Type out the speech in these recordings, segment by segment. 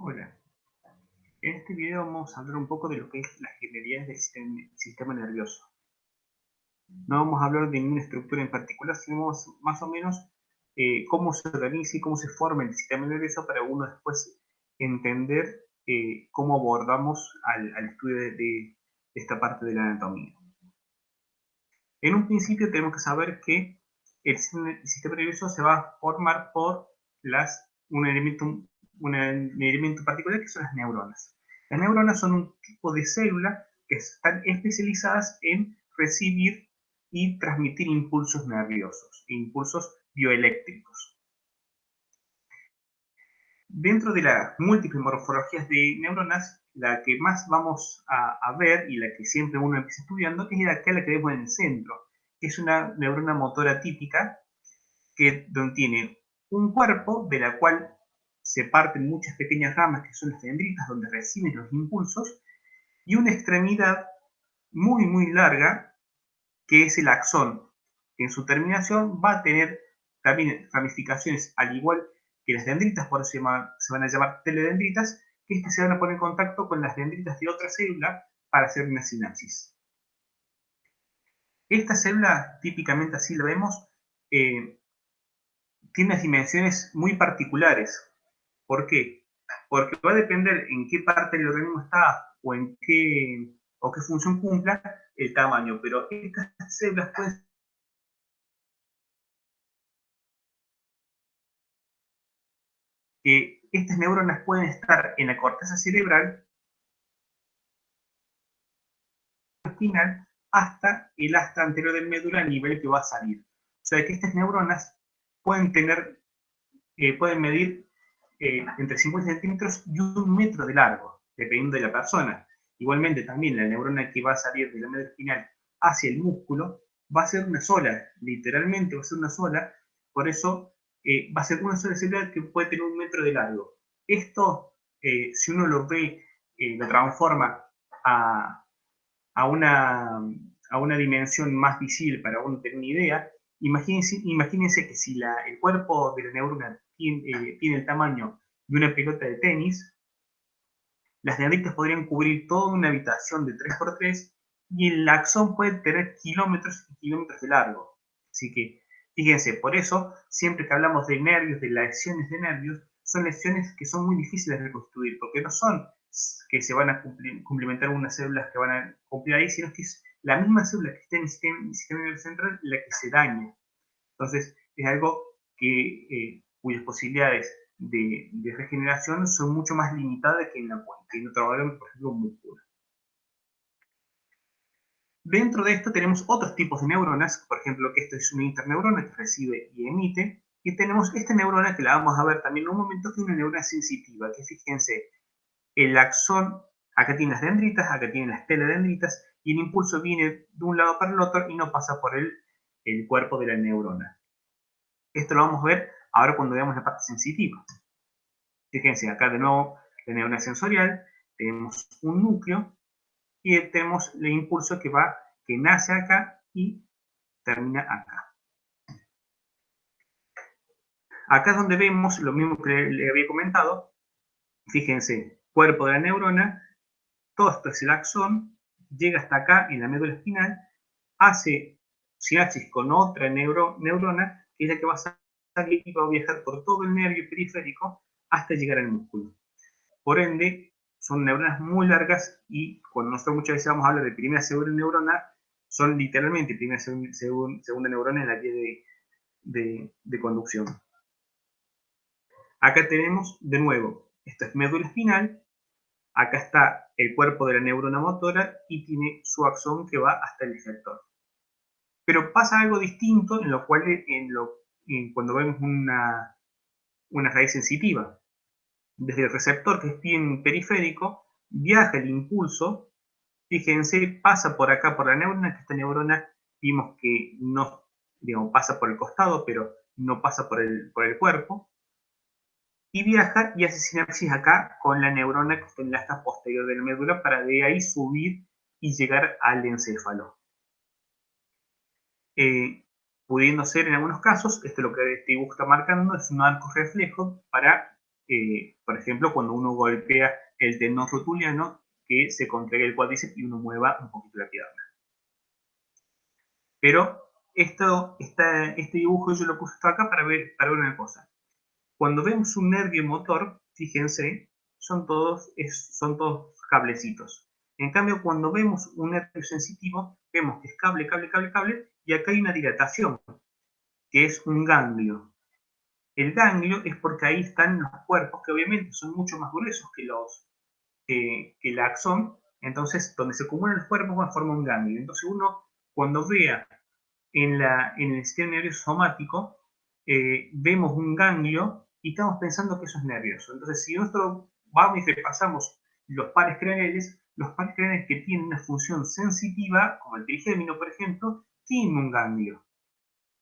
Hola, en este video vamos a hablar un poco de lo que es las generalidades del sistema nervioso. No vamos a hablar de ninguna estructura en particular, sino más o menos cómo se organiza y cómo se forma el sistema nervioso para uno después entender cómo abordamos al estudio de esta parte de la anatomía. En un principio tenemos que saber que el sistema nervioso se va a formar por un elemento particular que son las neuronas. Las neuronas son un tipo de célula que están especializadas en recibir y transmitir impulsos nerviosos, impulsos bioeléctricos. Dentro de las múltiples morfologías de neuronas, la que más vamos a ver y la que siempre uno empieza estudiando es aquella que vemos en el centro, que es una neurona motora típica donde tiene un cuerpo de la cual se parten muchas pequeñas ramas que son las dendritas donde reciben los impulsos y una extremidad muy larga que es el axón, que en su terminación va a tener también ramificaciones al igual que las dendritas, por eso se van a llamar teledendritas, que se van a poner en contacto con las dendritas de otra célula para hacer una sinapsis. Esta célula, típicamente así la vemos, tiene unas dimensiones muy particulares. ¿Por qué? Porque va a depender en qué parte del organismo está o qué función cumpla el tamaño, pero estas células pueden que estas neuronas pueden estar en la corteza cerebral espinal hasta el asta anterior del médula a nivel que va a salir. O sea que estas neuronas pueden pueden medir entre 50 centímetros y 1 metro de largo, dependiendo de la persona. Igualmente también la neurona que va a salir de la médula espinal hacia el músculo va a ser una sola, literalmente va a ser una sola, por eso va a ser una sola célula que puede tener 1 metro de largo. Esto, si uno lo ve, lo transforma a, a, una, a una dimensión más visible para uno tener una idea, imagínense que si el cuerpo de la neurona tiene el tamaño de una pelota de tenis, las dendritas podrían cubrir toda una habitación de 3x3 y el axón puede tener kilómetros y kilómetros de largo. Así que, fíjense, por eso, siempre que hablamos de nervios, de lesiones de nervios, son lesiones que son muy difíciles de reconstruir, porque no son que se van a complementar unas células que van a cumplir ahí, sino que es la misma célula que está en el sistema nervioso central la que se daña. Entonces, es algo cuyas posibilidades de regeneración son mucho más limitadas que en otro órgano, por ejemplo, un músculo. Dentro de esto tenemos otros tipos de neuronas, por ejemplo, que esto es una interneurona que recibe y emite, y tenemos esta neurona que la vamos a ver también en un momento, que es una neurona sensitiva, que fíjense, el axón, acá tiene las dendritas, acá tiene las teledendritas, y el impulso viene de un lado para el otro y no pasa por el cuerpo de la neurona. Esto lo vamos a ver ahora cuando veamos la parte sensitiva. Fíjense, acá de nuevo la neurona sensorial, tenemos un núcleo y tenemos el impulso que nace acá y termina acá. Acá es donde vemos lo mismo que le había comentado. Fíjense, cuerpo de la neurona, todo esto es el axón, llega hasta acá en la médula espinal, hace sinapsis con otra neurona, que es la que va a salir y va a viajar por todo el nervio periférico hasta llegar al músculo. Por ende, son neuronas muy largas y cuando nosotros muchas veces vamos a hablar de primera segunda neurona, son literalmente primera segunda neurona en la vía de conducción. Acá tenemos, de nuevo, esto es médula espinal, acá está el cuerpo de la neurona motora y tiene su axón que va hasta el efector. Pero pasa algo distinto en lo cual cuando vemos una raíz sensitiva. Desde el receptor, que es bien periférico, viaja el impulso, fíjense, pasa por acá por la neurona, que esta neurona vimos que no, digamos, pasa por el costado, pero no pasa por el cuerpo, y viaja y hace sinapsis acá con la neurona que está en la asta posterior de la médula para de ahí subir y llegar al encéfalo. Pudiendo ser en algunos casos, esto es lo que este dibujo está marcando, es un arco reflejo para por ejemplo, cuando uno golpea el tendón rotuliano, que se contraiga el cuádriceps y uno mueva un poquito la pierna. Pero este dibujo yo lo puse acá para ver una cosa. Cuando vemos un nervio motor, fíjense, son todos cablecitos. En cambio, cuando vemos un nervio sensitivo, vemos que es cable, cable, cable, cable, y acá hay una dilatación, que es un ganglio. El ganglio es porque ahí están los cuerpos, que obviamente son mucho más gruesos que el axón. Entonces, donde se acumulan los cuerpos va a formar un ganglio. Entonces, uno, cuando vea en el sistema nervioso somático, vemos un ganglio y estamos pensando que eso es nervioso. Entonces, si nosotros vamos y repasamos los pares craneales que tienen una función sensitiva, como el trigémino, por ejemplo, tienen un ganglio.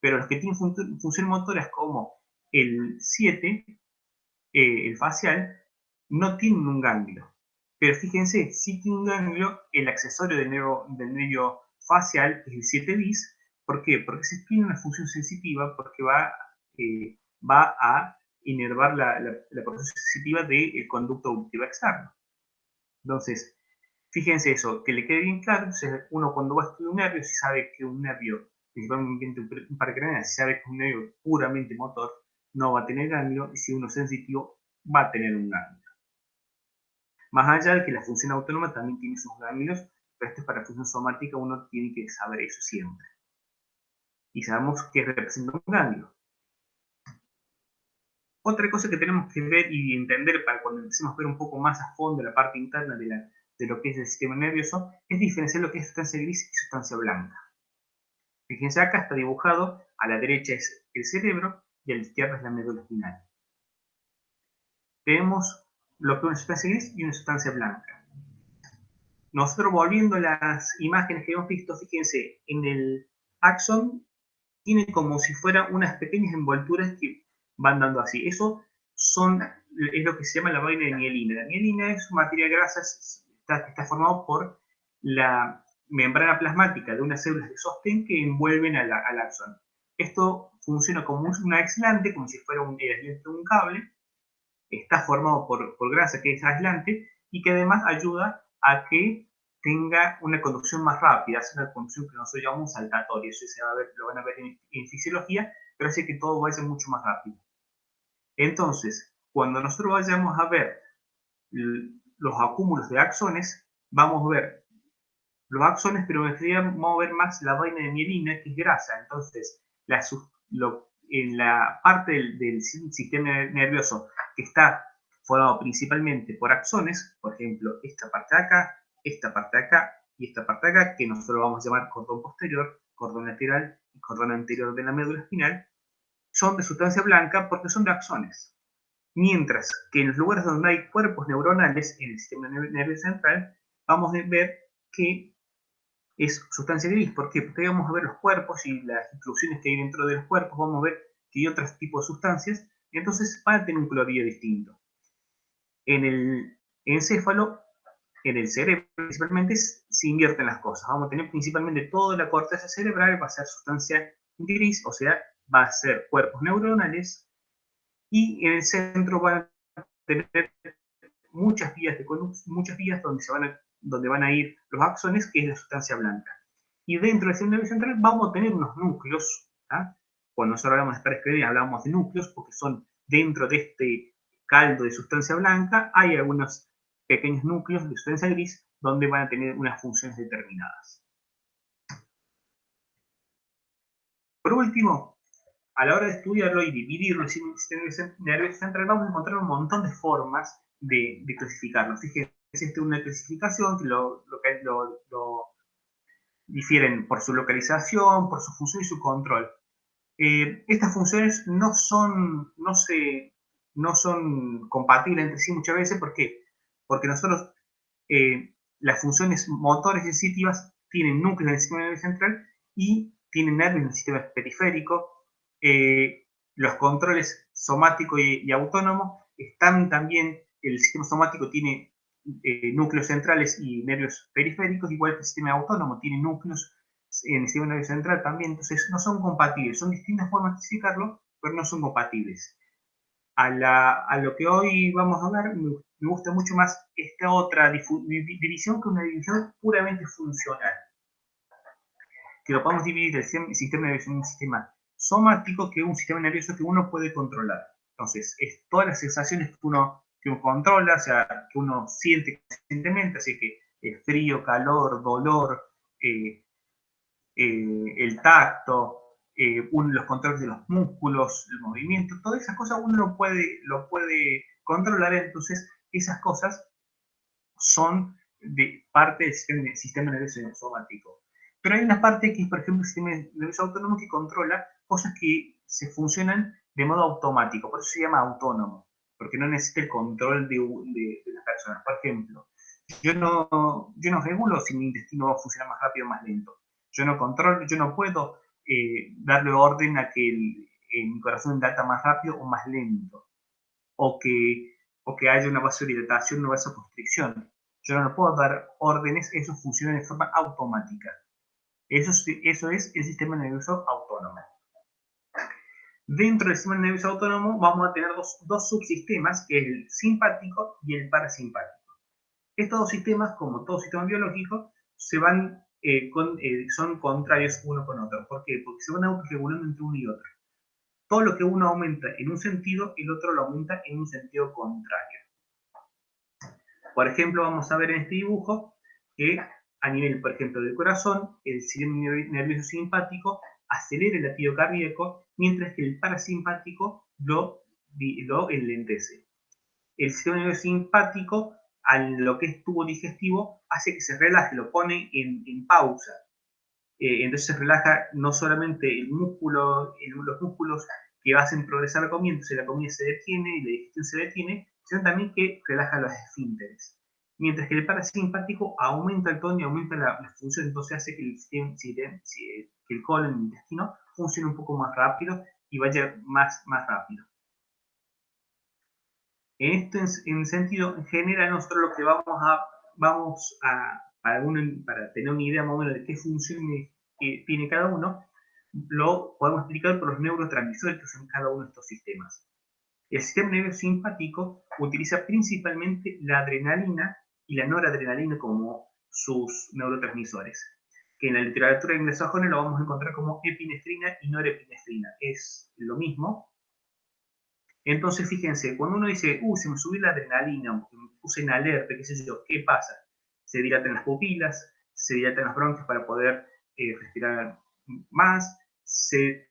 Pero los que tienen funciones motoras, como el 7, el facial, no tienen un ganglio. Pero fíjense, sí tiene un ganglio el accesorio del nervio facial, que es el 7 bis. ¿Por qué? Porque se tiene una función sensitiva, porque va a inervar la función sensitiva del conducto auditivo externo. Entonces, fíjense eso, que le quede bien claro. Entonces, uno cuando va a estudiar un nervio, si sabe que un nervio, principalmente un par craneal, si sabe que es un nervio puramente motor, no va a tener ganglio, y si uno es sensitivo, va a tener un ganglio. Más allá de que la función autónoma también tiene sus ganglios, pero esto es para función somática, uno tiene que saber eso siempre. Y sabemos que representa un ganglio. Otra cosa que tenemos que ver y entender para cuando empecemos a ver un poco más a fondo la parte interna de lo que es el sistema nervioso, es diferenciar lo que es sustancia gris y sustancia blanca. Fíjense, acá está dibujado, a la derecha es el cerebro y a la izquierda es la médula espinal. Tenemos lo que es una sustancia gris y una sustancia blanca. Nosotros, volviendo a las imágenes que hemos visto, fíjense, en el axón tiene como si fuera unas pequeñas envolturas que van dando así. Eso es lo que se llama la vaina de mielina. La mielina es un material grasa que está formado por la membrana plasmática de unas células de sostén que envuelven al axón. Esto funciona como un aislante, como si fuera el aislante de un cable. Está formado por grasa, que es aislante, y que además ayuda a que tenga una conducción más rápida, es una conducción que nosotros llamamos saltatoria. Eso lo van a ver en fisiología, pero hace que todo vaya mucho más rápido. Entonces, cuando nosotros vayamos a ver los acúmulos de axones, vamos a ver los axones, pero en realidad vamos a ver más la vaina de mielina, que es grasa. Entonces, en la parte del sistema nervioso que está formado principalmente por axones, por ejemplo, esta parte de acá, esta parte de acá y esta parte de acá, que nosotros vamos a llamar cordón posterior, cordón lateral y cordón anterior de la médula espinal, son de sustancia blanca porque son de axones. Mientras que en los lugares donde hay cuerpos neuronales en el sistema nervioso central, vamos a ver que es sustancia gris. ¿Por qué? Porque vamos a ver los cuerpos y las instrucciones que hay dentro de los cuerpos, vamos a ver que hay otros tipos de sustancias, y entonces van a tener un colorido distinto. En el encéfalo, en el cerebro principalmente, se invierten las cosas. Vamos a tener principalmente toda la corteza cerebral, va a ser sustancia gris, o sea, va a ser cuerpos neuronales, y en el centro van a tener muchas vías donde van a ir los axones, que es la sustancia blanca. Y dentro del sistema nervioso central vamos a tener unos núcleos. Cuando nosotros hablamos de pares craneales hablamos de núcleos, porque son dentro de este caldo de sustancia blanca, hay algunos pequeños núcleos de sustancia gris donde van a tener unas funciones determinadas. Por último, a la hora de estudiarlo y dividirlo en el sistema nervioso central, vamos a encontrar un montón de formas de clasificarlo. Fíjense, esta es una clasificación que lo difieren por su localización, por su función y su control. Estas funciones no son compatibles entre sí muchas veces. ¿Por qué? Porque nosotros, las funciones motoras y sensitivas tienen núcleos en el sistema nervioso central y tienen nervios en el sistema periférico. Los controles somático y autónomo están también, el sistema somático tiene núcleos centrales y nervios periféricos, igual que el sistema autónomo tiene núcleos en el sistema nervioso central también. Entonces no son compatibles, son distintas formas de clasificarlo, pero no son compatibles. A lo que hoy vamos a ver, me gusta mucho más esta otra división que una división puramente funcional. Que lo podemos dividir el sistema nervioso en un sistema somático, que es un sistema nervioso que uno puede controlar. Entonces, es todas las sensaciones que uno controla, o sea, que uno siente conscientemente, así que frío, calor, dolor, el tacto, los controles de los músculos, el movimiento, todas esas cosas uno lo puede controlar, entonces esas cosas son de parte del sistema nervioso somático. Pero hay una parte que es, por ejemplo, el sistema nervioso autónomo que controla cosas que se funcionan de modo automático, por eso se llama autónomo, porque no necesita el control de las personas. Por ejemplo, yo no regulo si mi intestino va a funcionar más rápido o más lento. Yo no controlo, yo no puedo darle orden a que mi corazón lata más rápido o más lento, o que haya una vasodilatación, una vasoconstricción. Yo no puedo dar órdenes, eso funciona de forma automática. Eso es el sistema nervioso autónomo. Dentro del sistema nervioso autónomo vamos a tener dos subsistemas, que es el simpático y el parasimpático. Estos dos sistemas, como todo sistema biológico, son contrarios uno con otro. ¿Por qué? Porque se van autorregulando entre uno y otro. Todo lo que uno aumenta en un sentido, el otro lo aumenta en un sentido contrario. Por ejemplo, vamos a ver en este dibujo que a nivel, por ejemplo, del corazón, el sistema nervioso simpático acelera el latido cardíaco, mientras que el parasimpático lo enlentece. El sistema nervioso simpático, a lo que es tubo digestivo, hace que se relaje, lo pone en pausa. Entonces se relaja no solamente el músculo, los músculos que hacen progresar la comida, entonces la comida se detiene y la digestión se detiene, sino también que relaja los esfínteres. Mientras que el parasimpático aumenta el tono y aumenta la función, entonces hace que el colon, el intestino, funcione un poco más rápido y vaya más rápido. En este sentido, en general, nosotros lo que para tener una idea más o menos de qué función tiene cada uno, lo podemos explicar por los neurotransmisores que son cada uno de estos sistemas. El sistema nervioso simpático utiliza principalmente la adrenalina y la noradrenalina como sus neurotransmisores, que en la literatura anglosajona lo vamos a encontrar como epinefrina y norepinefrina. Es lo mismo. Entonces, fíjense, cuando uno dice, se me subió la adrenalina, me puse en alerta, qué sé yo, ¿qué pasa? Se dilatan las pupilas, se dilatan las bronquias para poder respirar más, se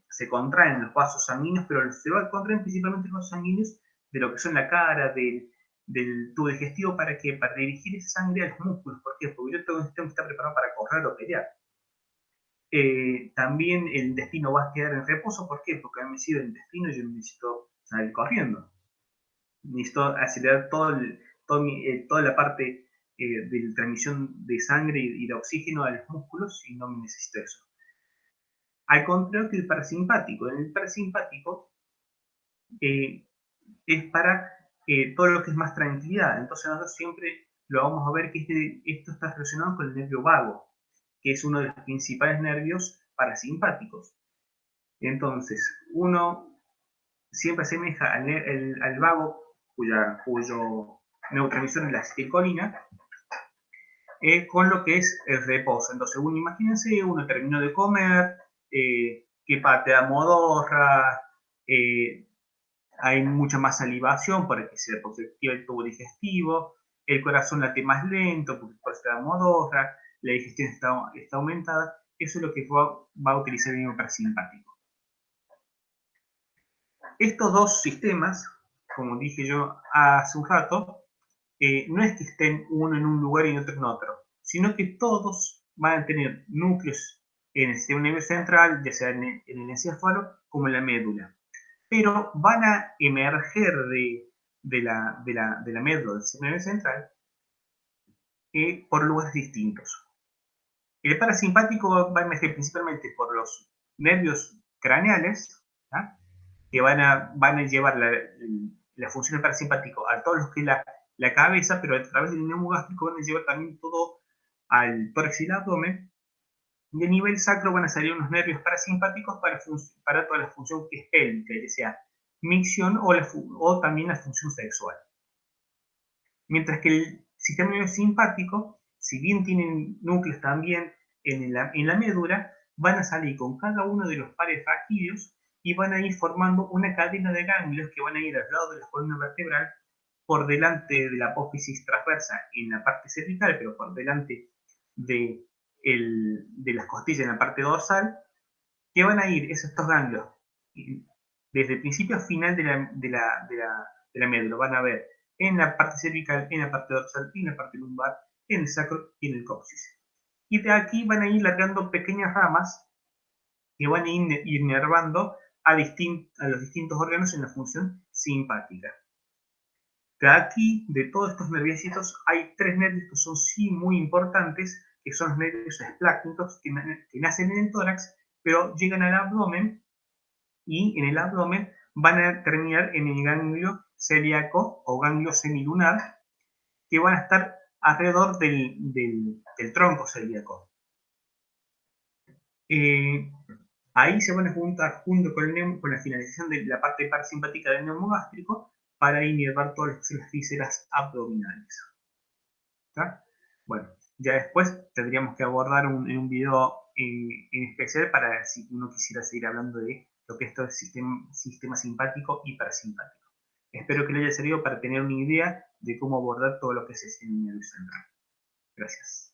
se contraen los vasos sanguíneos, pero se contraen principalmente los vasos sanguíneos de lo que son la cara, del tubo digestivo, para dirigir esa sangre a los músculos. ¿Por qué? Porque yo tengo un sistema que está preparado para correr o pelear. También el intestino va a quedar en reposo. ¿Por qué? Porque a mí el intestino yo necesito salir corriendo. Necesito acelerar toda la parte de la transmisión de sangre y de oxígeno a los músculos, y no me necesito eso. Al contrario que el parasimpático. En el parasimpático es para todo lo que es más tranquilidad. Entonces nosotros siempre lo vamos a ver que esto está relacionado con el nervio vago, que es uno de los principales nervios parasimpáticos. Entonces, uno siempre asemeja al vago, cuyo neurotransmisor es la acetilcolina, con lo que es el reposo. Entonces, imagínense, uno terminó de comer, que patea modorra, hay mucha más salivación porque se activa el tubo digestivo, el corazón late más lento porque patea modorra, la digestión está aumentada. Eso es lo que va a utilizar el nervio parasimpático. Estos dos sistemas, como dije yo hace un rato, no es que estén uno en un lugar y otro en otro, sino que todos van a tener núcleos en el sistema nervioso central, ya sea en el encéfalo como en la médula. Pero van a emerger de la médula del sistema nervioso central por lugares distintos. El parasimpático va a emerger principalmente por los nervios craneales, ¿sí? Que van a llevar la función del parasimpático a todo lo que es la cabeza, pero a través del neumo gástrico van a llevar también todo al tórax y el abdomen, Y a nivel sacro van a salir unos nervios parasimpáticos para toda la función que es pélvica, ya sea micción o también la función sexual. Mientras que el sistema nervioso simpático, si bien tienen núcleos también en la médula, van a salir con cada uno de los pares raquídeos y van a ir formando una cadena de ganglios que van a ir al lado de la columna vertebral, por delante de la apófisis transversa en la parte cervical, pero por delante de, de las costillas en la parte dorsal, que van a ir estos ganglios desde el principio a final de la médula. Van a ver en la parte cervical, en la parte dorsal, en la parte lumbar, en el sacro y en el coxis. Y de aquí van a ir largando pequeñas ramas que van a ir inervando a los distintos órganos en la función simpática. De aquí, de todos estos nerviositos, hay tres nervios que son sí muy importantes, que son los nervios esplácnicos que nacen en el tórax, pero llegan al abdomen y en el abdomen van a terminar en el ganglio celíaco o ganglio semilunar, que van a estar alrededor del tronco celíaco. Ahí se van a juntar junto con la finalización de la parte parasimpática del neumogástrico para inervar todas las vísceras abdominales. ¿Está? Bueno, ya después tendríamos que abordar en un video en especial para si uno quisiera seguir hablando de lo que es todo el sistema simpático y parasimpático. Espero que le haya servido para tener una idea de cómo abordar todo lo que es el sistema nervioso central. Gracias.